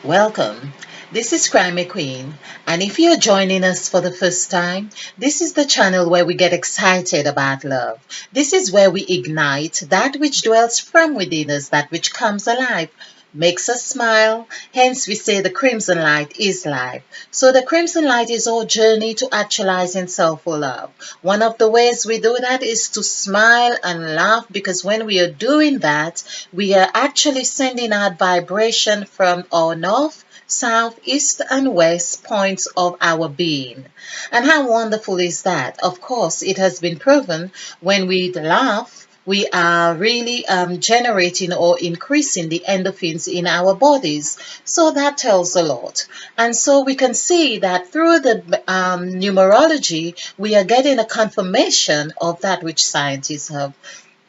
Welcome. This is Crimey Queen, and if you're joining us for the first time, this is the channel where we get excited about love. This is where we ignite that which dwells from within us, that which comes alive, makes us smile. Hence, we say the crimson light is life. So, the crimson light is our journey to actualizing self love. One of the ways we do that is to smile and laugh because when we are doing that, we are actually sending out vibration from our north, south, east, and west points of our being. And how wonderful is that? Of course, it has been proven when we laugh, we are really generating or increasing the endorphins in our bodies. So that tells a lot. And so we can see that through the numerology, we are getting a confirmation of that which scientists have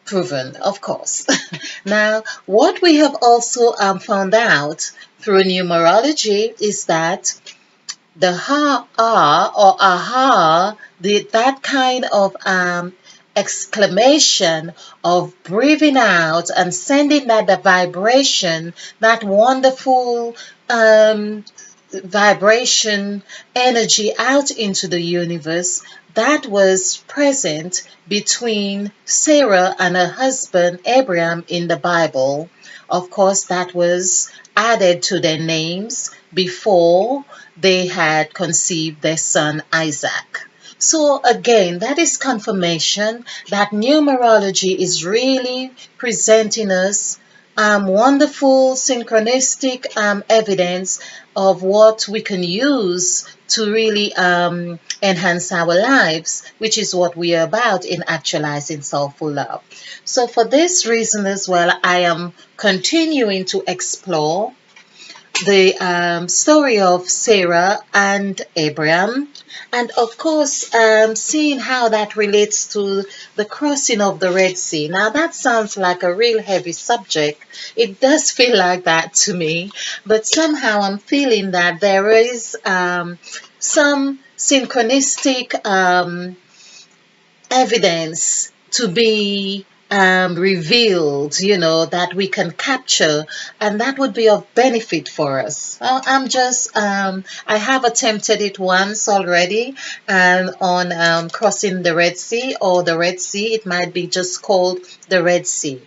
proven, of course. Now, what we have also found out through numerology is that the ha or aha, that kind of exclamation of breathing out and sending that the vibration, that wonderful vibration energy out into the universe, that was present between Sarah and her husband Abraham in the Bible. Of course, that was added to their names before they had conceived their son Isaac. So again, that is confirmation that numerology is really presenting us wonderful synchronistic evidence of what we can use to really enhance our lives, which is what we are about in actualizing soulful love. So, for this reason as well, I am continuing to explore the story of Sarah and Abraham, and of course, seeing how that relates to the crossing of the Red Sea. Now, that sounds like a real heavy subject. It does feel like that to me, but somehow I'm feeling that there is some synchronistic evidence to be revealed, that we can capture, and that would be of benefit for us. Well, I have attempted it once already on crossing the Red Sea or the Red Sea. It might be just called the Red Sea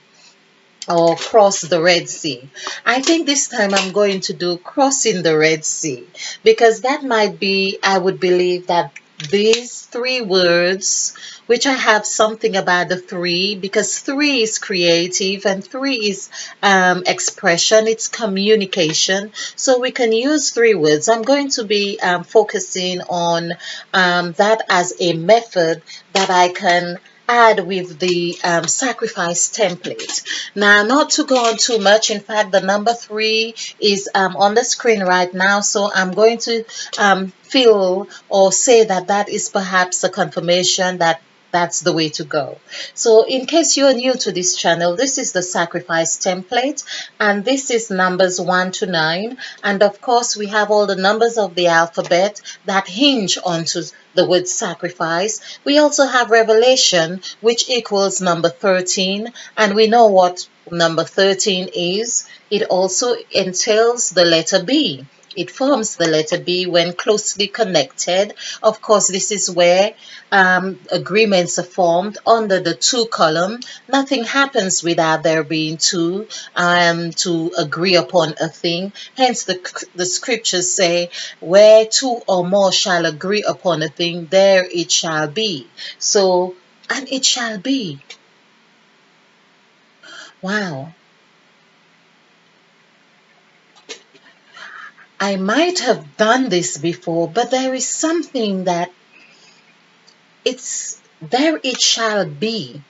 or cross the Red Sea. I think this time I'm going to do crossing the Red Sea because that might be, I would believe that these three words, which I have something about the three because three is creative and three is expression, it's communication. So we can use three words. I'm going to be focusing on that as a method that I can add with the sacrifice template. Now, not to go on too much, in fact, the number three is on the screen right now, so I'm going to feel or say that that is perhaps a confirmation that that's the way to go. So in case you're new to this channel, this is the sacrifice template, and this is numbers 1 to 9. And of course, we have all the numbers of the alphabet that hinge onto the word sacrifice. We also have revelation, which equals number 13, and we know what number 13 is. It also entails the letter B. It forms the letter B when closely connected. Of course, this is where agreements are formed under the two column. Nothing happens without there being two to agree upon a thing. Hence, the scriptures say, where two or more shall agree upon a thing, there it shall be. So, and it shall be. Wow. I might have done this before, but there is something that it's there it shall be.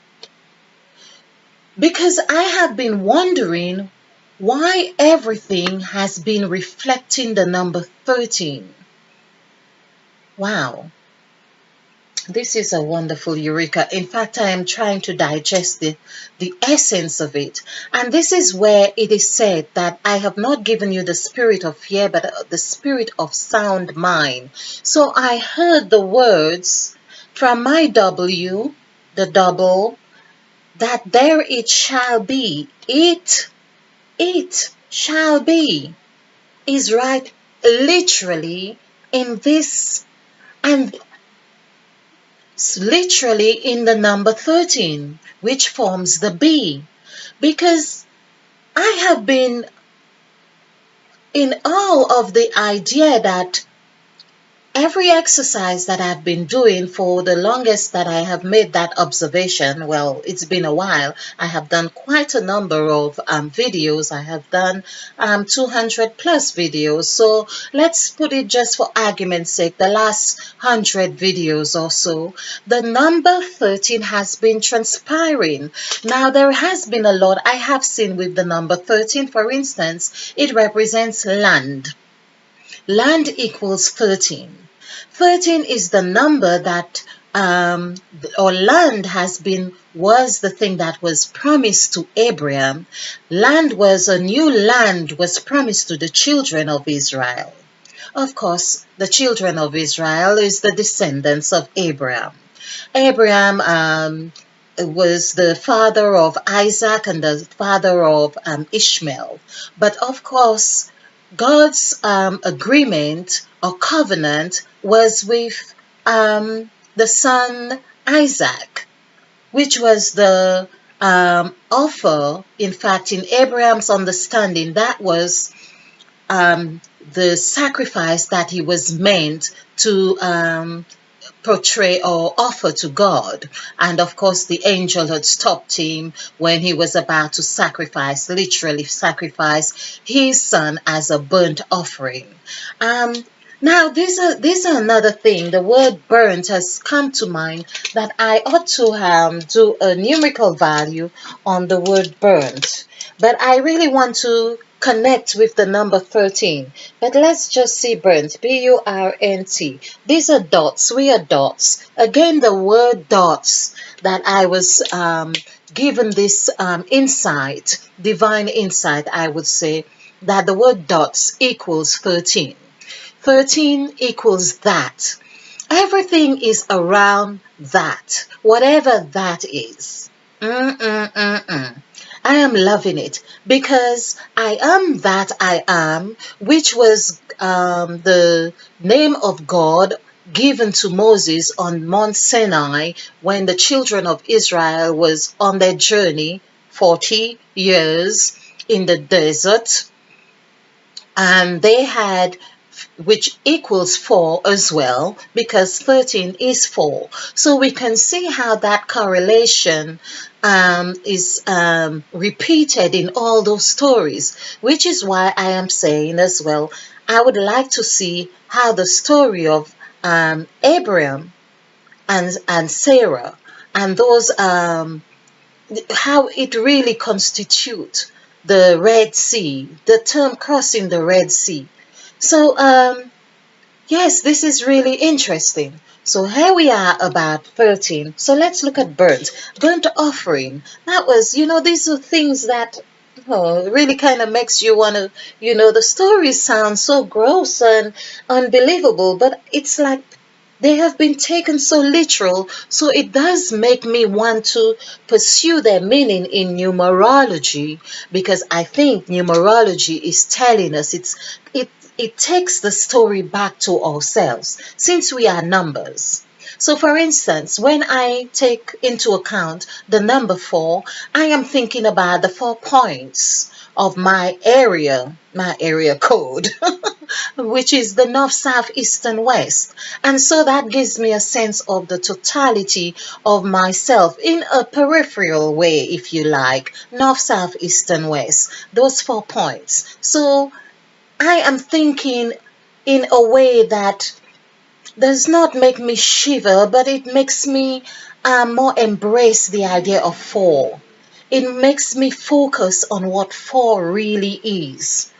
Because I have been wondering why everything has been reflecting the number 13. Wow. This is a wonderful eureka. In fact, I am trying to digest the essence of it. And this is where it is said that I have not given you the spirit of fear, but the spirit of sound mind. So I heard the words from my W, the double, that there it shall be. It shall be. is right literally in this, and literally in the number 13, which forms the B. Because I have been in awe of the idea that every exercise that I've been doing for the longest that I have made that observation, well, it's been a while. I have done quite a number of videos. I have done 200 plus videos. So let's put it just for argument's sake, the last 100 videos or so, the number 13 has been transpiring. Now, there has been a lot I have seen with the number 13. For instance, it represents land. Land equals 13. 13 is the number that or land was the thing that was promised to Abraham. Land was a new land was promised to the children of Israel. Of course, the children of Israel is the descendants of Abraham. Abraham was the father of Isaac and the father of Ishmael. But of course, God's agreement or covenant was with the son Isaac, which was the offer. In fact, in Abraham's understanding, that was the sacrifice that he was meant to portray or offer to God. And of course, the angel had stopped him when he was about to literally sacrifice his son as a burnt offering. Now, this is another thing. The word burnt has come to mind that I ought to do a numerical value on the word burnt. But I really want to connect with the number 13. But let's just see burnt, B-U-R-N-T. These are dots. We are dots. Again, the word dots that I was given this insight, divine insight, I would say, that the word dots equals 13. 13 equals that. Everything is around that, whatever that is. I am loving it because I am that I am, which was the name of God given to Moses on Mount Sinai when the children of Israel was on their journey 40 years in the desert, and they had, which equals 4 as well, because 13 is 4. So we can see how that correlation is repeated in all those stories, which is why I am saying as well, I would like to see how the story of Abraham and Sarah and those how it really constitute the Red Sea, the term crossing the Red Sea. So, yes, this is really interesting. So here we are about 13. So let's look at burnt. Burnt offering. That was, these are things that really kind of makes you want to, the stories sound so gross and unbelievable, but it's like they have been taken so literal, so it does make me want to pursue their meaning in numerology, because I think numerology is telling us it takes the story back to ourselves since we are numbers. So for instance, when I take into account the number 4, I am thinking about the 4 points of my area code, which is the north, south, east, and west. And so that gives me a sense of the totality of myself in a peripheral way, if you like, north, south, east, and west, those 4 points. So I am thinking in a way that does not make me shiver, but it makes me more embrace the idea of 4. It makes me focus on what 4 really is.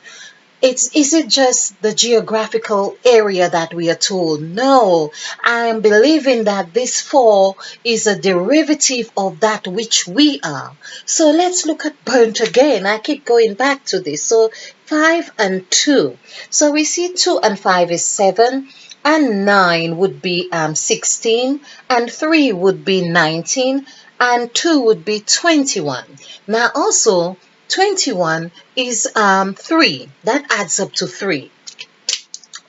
Is it just the geographical area that we are told? No, I am believing that this 4 is a derivative of that which we are. So let's look at burnt again. I keep going back to this. So 5 and 2. So we see 2 and 5 is 7. And 9 would be 16, and 3 would be 19, and 2 would be 21. Now also, 21 is 3. That adds up to 3.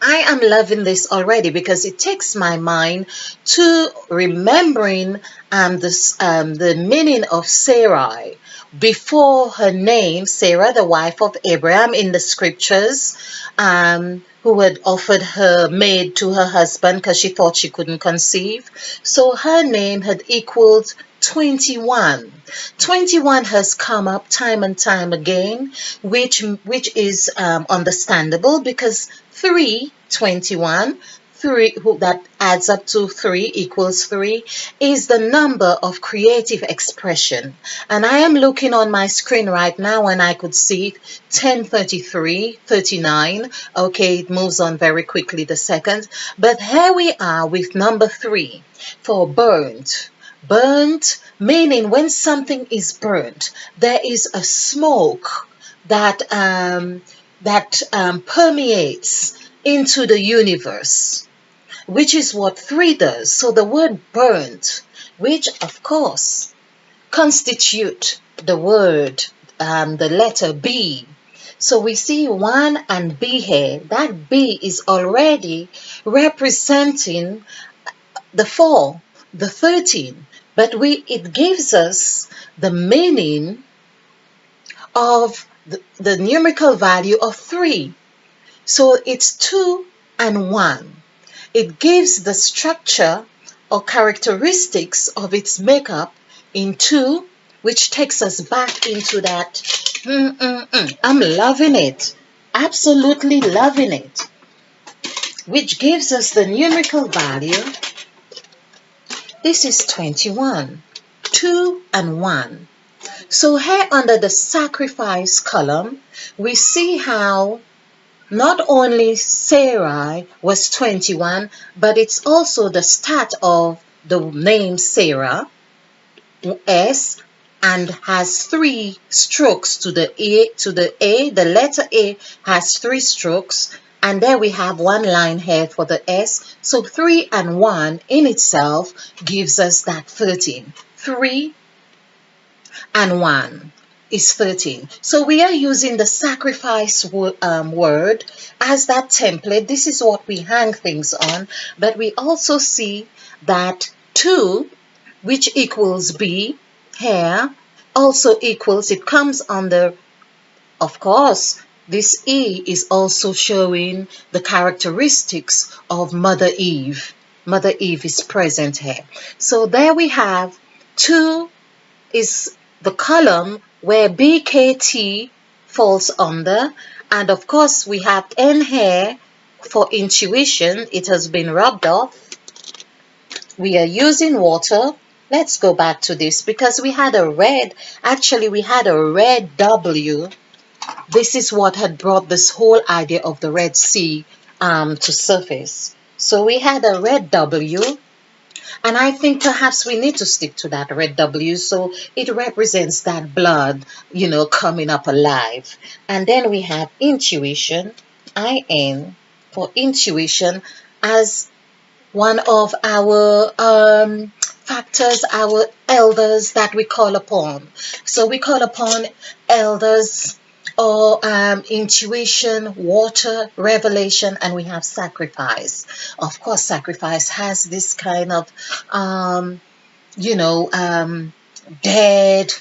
I am loving this already because it takes my mind to remembering the meaning of Sarai before her name, Sarah, the wife of Abraham in the scriptures, who had offered her maid to her husband because she thought she couldn't conceive. So her name had equaled 21. 21 has come up time and time again, which is understandable because 3, 21, 3, that adds up to 3 equals 3, is the number of creative expression. And I am looking on my screen right now and I could see 10:33, 39. Okay, it moves on very quickly, the second. But here we are with number 3 for burnt. Burnt meaning when something is burnt, there is a smoke that permeates into the universe, which is what 3 does. So the word burnt, which of course constitute the word, the letter B. So we see 1 and B here. That B is already representing the 4, the 13. But it gives us the meaning of the numerical value of 3. So it's 2 and 1. It gives the structure or characteristics of its makeup in 2, which takes us back into that. I'm loving it. Absolutely loving it. Which gives us the numerical value. This is 21. 2 and 1. So here under the sacrifice column, we see how not only Sarai was 21, but it's also the start of the name Sarah, S, and has 3 strokes to the A. The letter A has 3 strokes, and there we have 1 line here for the S. So 3 and 1 in itself gives us that 13. 3 and 1 is 13. So we are using the sacrifice word as that template. This is what we hang things on. But we also see that 2, which equals B here, also equals, it comes under, of course, this E is also showing the characteristics of Mother Eve. Mother Eve is present here. So there we have 2 is the column where BKT falls under. And of course, we have N here for intuition. It has been rubbed off. We are using water. Let's go back to this because we had a red, actually we had a red W. This is what had brought this whole idea of the Red Sea to surface. So we had a red W, and I think perhaps we need to stick to that red W, so it represents that blood, coming up alive. And then we have intuition, IN, for intuition, as one of our factors, our elders that we call upon. So we call upon elders or intuition, water, revelation, and we have sacrifice. Of course, sacrifice has this kind of, dead,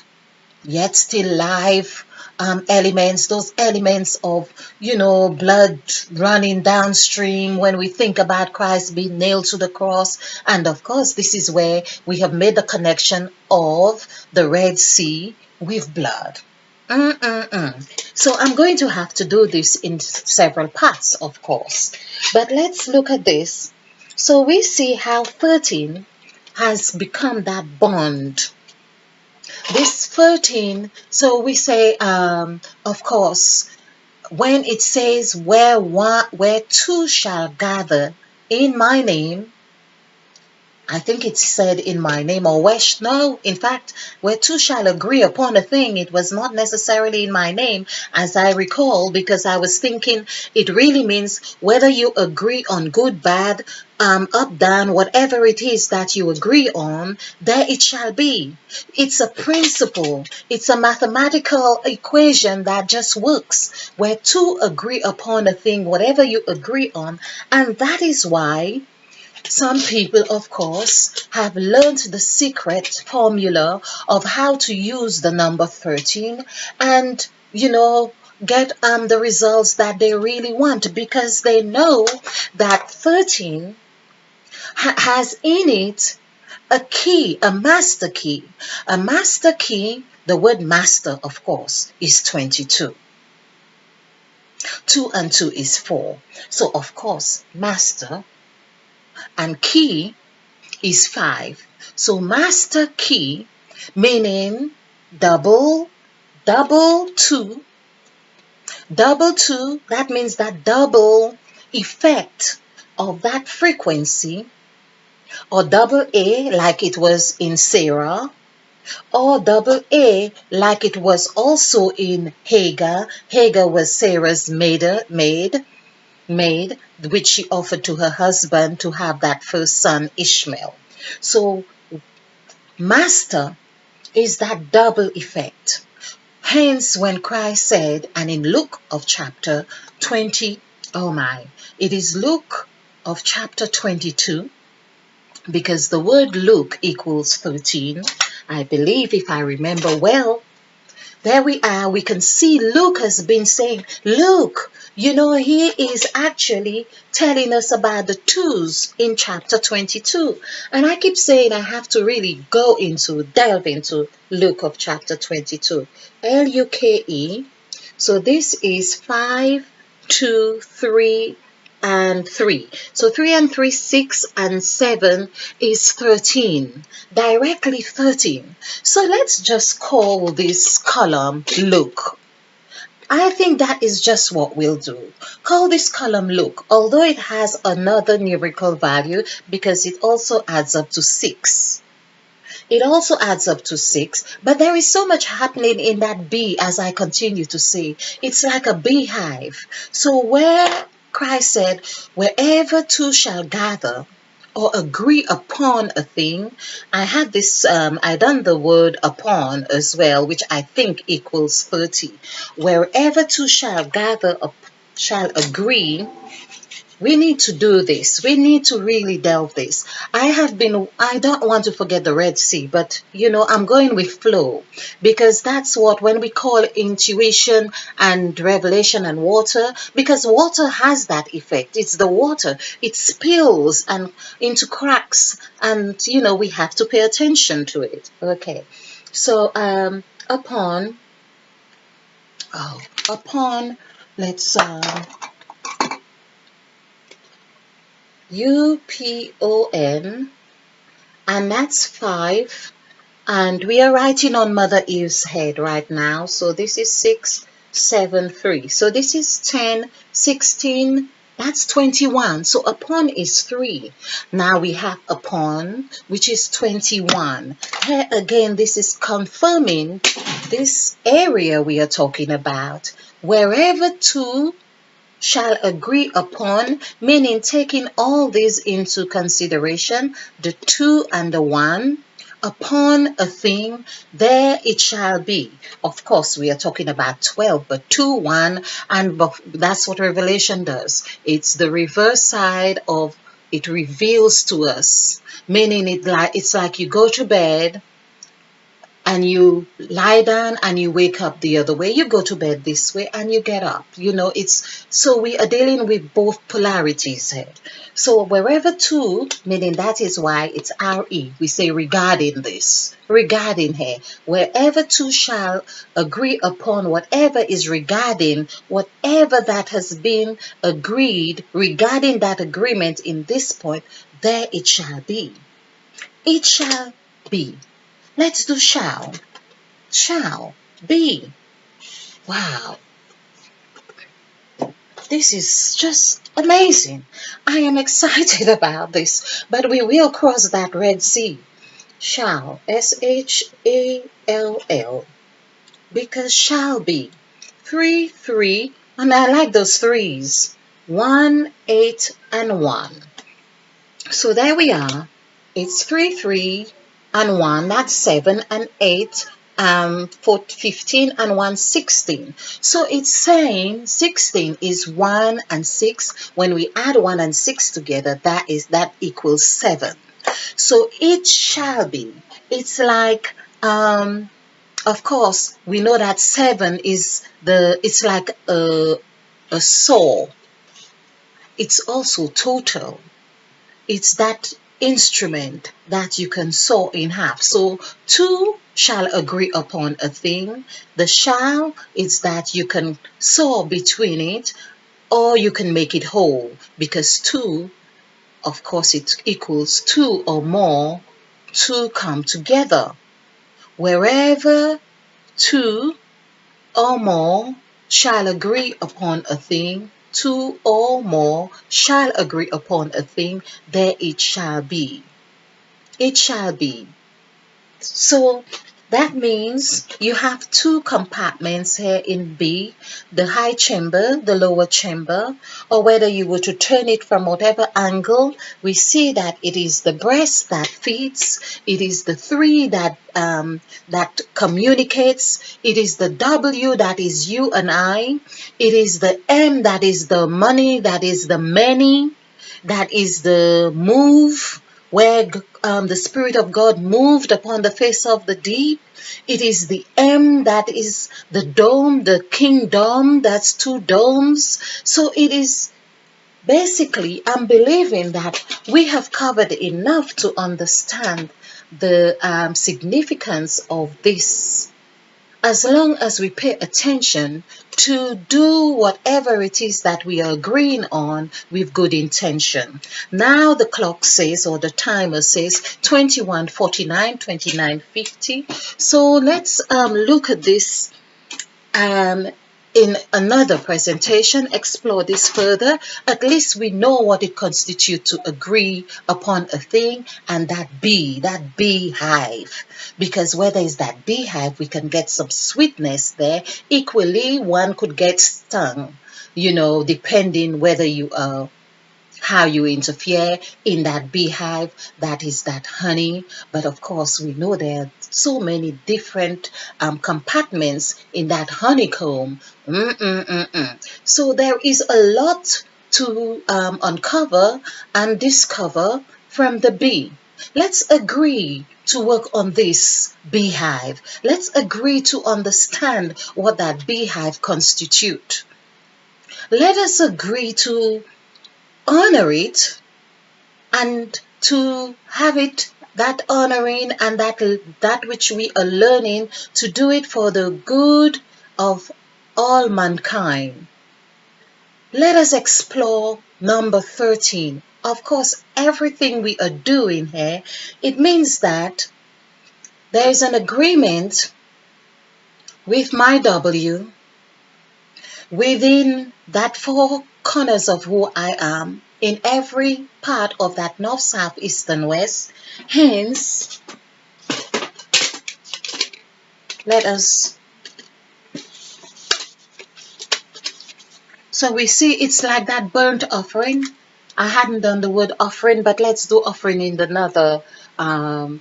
yet still live elements, those elements of, blood running downstream when we think about Christ being nailed to the cross. And of course, this is where we have made the connection of the Red Sea with blood. So I'm going to have to do this in several parts, of course. But let's look at this. So we see how 13 has become that bond. This 13, so we say, of course, when it says where 2 shall gather in my name, I think it's said in my name or wish. No, in fact, where two shall agree upon a thing, it was not necessarily in my name, as I recall, because I was thinking it really means whether you agree on good, bad, up, down, whatever it is that you agree on, there it shall be. It's a principle. It's a mathematical equation that just works, where two agree upon a thing, whatever you agree on, and that is why some people, of course, have learned the secret formula of how to use the number 13 and, get the results that they really want, because they know that 13 has in it a key, a master key. A master key, the word master, of course, is 22. 2 and 2 is 4. So, of course, master and key is 5. So master key, meaning double, double 2, double 2, that means that double effect of that frequency, or double A like it was in Sarah, or double A like it was also in Hagar. Hagar was Sarah's maid, which she offered to her husband to have that first son, Ishmael. So, master is that double effect. Hence, when Christ said, and in Luke of chapter 20, oh my, it is Luke of chapter 22, because the word Luke equals 13, I believe, if I remember well. There we are. We can see Luke has been saying, look, he is actually telling us about the twos in chapter 22. And I keep saying I have to really delve into Luke of chapter 22. Luke. So this is 5, 2, 3, and 3. So 3 and 3, 6 and 7 is 13. Directly 13. So let's just call this column Luke. I think that is just what we'll do. Call this column Luke, although it has another numerical value because it also adds up to 6. It also adds up to 6, but there is so much happening in that bee, as I continue to say. It's like a beehive. So where Christ said, wherever two shall gather or agree upon a thing, I had this, I done the word upon as well, which I think equals 30. Wherever two shall gather, shall agree. We need to do this. We need to really delve this. I don't want to forget the Red Sea, but I'm going with flow, because that's what, when we call intuition and revelation and water, because water has that effect. It's the water. It spills and into cracks, and we have to pay attention to it. Okay. So, upon, let's, UPON, and that's 5, and we are writing on Mother Eve's head right now. So this is 6, 7, 3. So this is 10, 16, that's 21. So upon is 3. Now we have upon, which is 21. Here again, this is confirming this area we are talking about. Wherever two shall agree upon, meaning taking all these into consideration, the 2 and the 1, upon a thing, there it shall be. Of course, we are talking about 12, but 2, 1, and that's what Revelation does. It's the reverse side of it, reveals to us, meaning it's like you go to bed and you lie down and you wake up the other way. You go to bed this way and you get up. It's so we are dealing with both polarities here. So wherever two, meaning that is why it's RE. We say regarding this, regarding here. Wherever two shall agree upon whatever is regarding whatever that has been agreed regarding that agreement in this point, there it shall be. It shall be. Let's do shall. Shall be. Wow. This is just Amazing. I am excited about this, but we will cross that Red Sea. Shall, Shall, because shall be. 3, 3, and I like those threes. 1, 8, and 1. So there we are. It's 3, 3, and 1. That's 7 and 8. 15 and 1, 16. So it's saying 16 is 1 and 6. When we add 1 and 6 together, that equals 7. So it shall be. It's like of course, we know that 7 is it's like a saw. It's also total. It's that instrument that you can saw in half. So two shall agree upon a thing. The shall is that you can saw between it, or you can make it whole, because two, of course, it equals two or more, two come together. Wherever two or more shall agree upon a thing, two or more shall agree upon a thing, there it shall be. It shall be. So that means you have two compartments here in B, the high chamber, the lower chamber, or whether you were to turn it from whatever angle, we see that it is the breast that feeds, it is the 3 that communicates, it is the W that is you and I, it is the M that is the money, that is the many, that is the move, where the Spirit of God moved upon the face of the deep. It is the M that is the dome, the kingdom, that's 2 domes. So it is basically, I'm believing that we have covered enough to understand the significance of this. As long as we pay attention to do whatever it is that we are agreeing on with good intention. Now the clock says, or the timer says, 21:49, 29:50. So let's look at this in another presentation, explore this further. At least we know what it constitutes to agree upon a thing, and that beehive. Because where there is that beehive, we can get some sweetness there. Equally, one could get stung, depending whether you are how you interfere in that beehive, that is that honey. But of course, we know there are so many different compartments in that honeycomb. So there is a lot to uncover and discover from the bee. Let's agree to work on this beehive. Let's agree to understand what that beehive constitutes. Let us agree to honor it and to have it, that honoring and that which we are learning, to do it for the good of all mankind. Let us explore number 13. Of course, everything we are doing here, it means that there is an agreement with my W within that 4 corners of who I am, in every part of that north, south, east, and west. Hence, let us. So we see it's like that burnt offering. I hadn't done the word offering, but let's do offering in another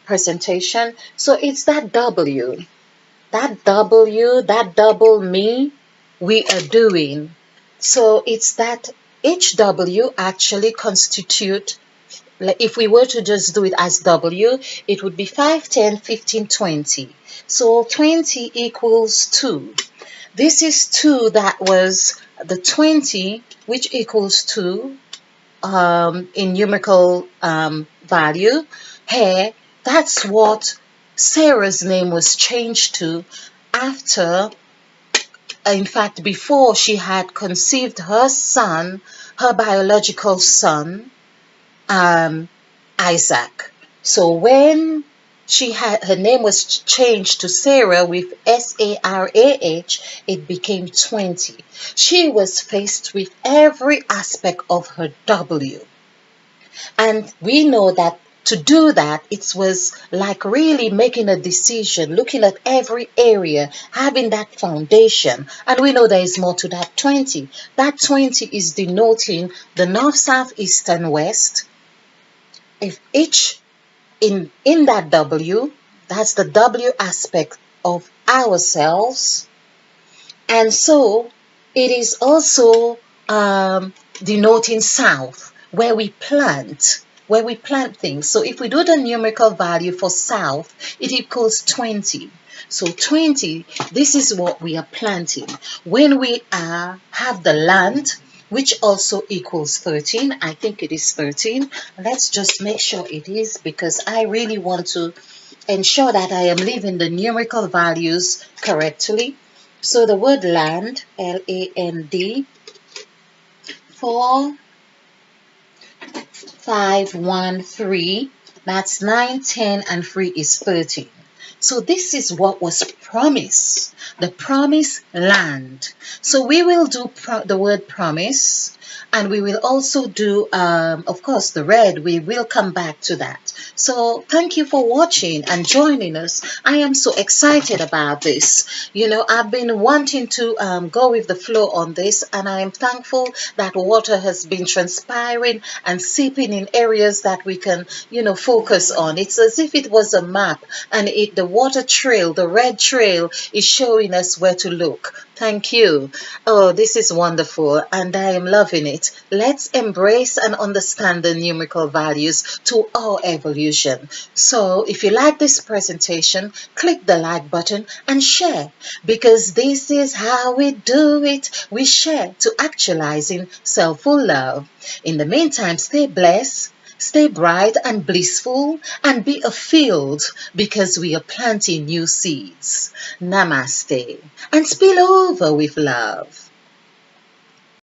presentation. So it's that W, that double me we are doing. So it's that HW actually constitute, if we were to just do it as W, it would be 5, 10, 15, 20. So 20 equals 2. This is 2, that was the 20, which equals 2 in numerical value. Here, that's what Sarah's name was changed to after, in fact, before she had conceived her son, her biological son, Isaac. So when her name was changed to Sarah with Sarah. It became 20. She was faced with every aspect of her W. And we know that to do that, it was like really making a decision, looking at every area, having that foundation. And we know there is more to that 20. That 20 is denoting the north, south, east, and west. If each in that W, that's the W aspect of ourselves. And so it is also denoting south, where we plant things. So if we do the numerical value for south, it equals 20. So 20, this is what we are planting. When we have the land, which also equals 13, I think it is 13. Let's just make sure it is, because I really want to ensure that I am leaving the numerical values correctly. So the word land, Land, 4513, that's 9, 10, and 3 is 13. So this is what was promised, the promised land. So we will do the word promise, and we will also do, of course, the red. We will come back to that. So thank you for watching and joining us. I am so excited about this. You know, I've been wanting to go with the flow on this, and I am thankful that water has been transpiring and seeping in areas that we can, you know, focus on. It's as if it was a map, and the water trail, the red trail, is showing us where to look. Thank you. Oh, this is wonderful, and I am loving it. Let's embrace and understand the numerical values to our evolution. So if you like this presentation, click the like button and share, because this is how we do it. We share to actualizing self-full love. In the meantime, stay blessed, stay bright and blissful, and be a field, because we are planting new seeds. Namaste, and spill over with love.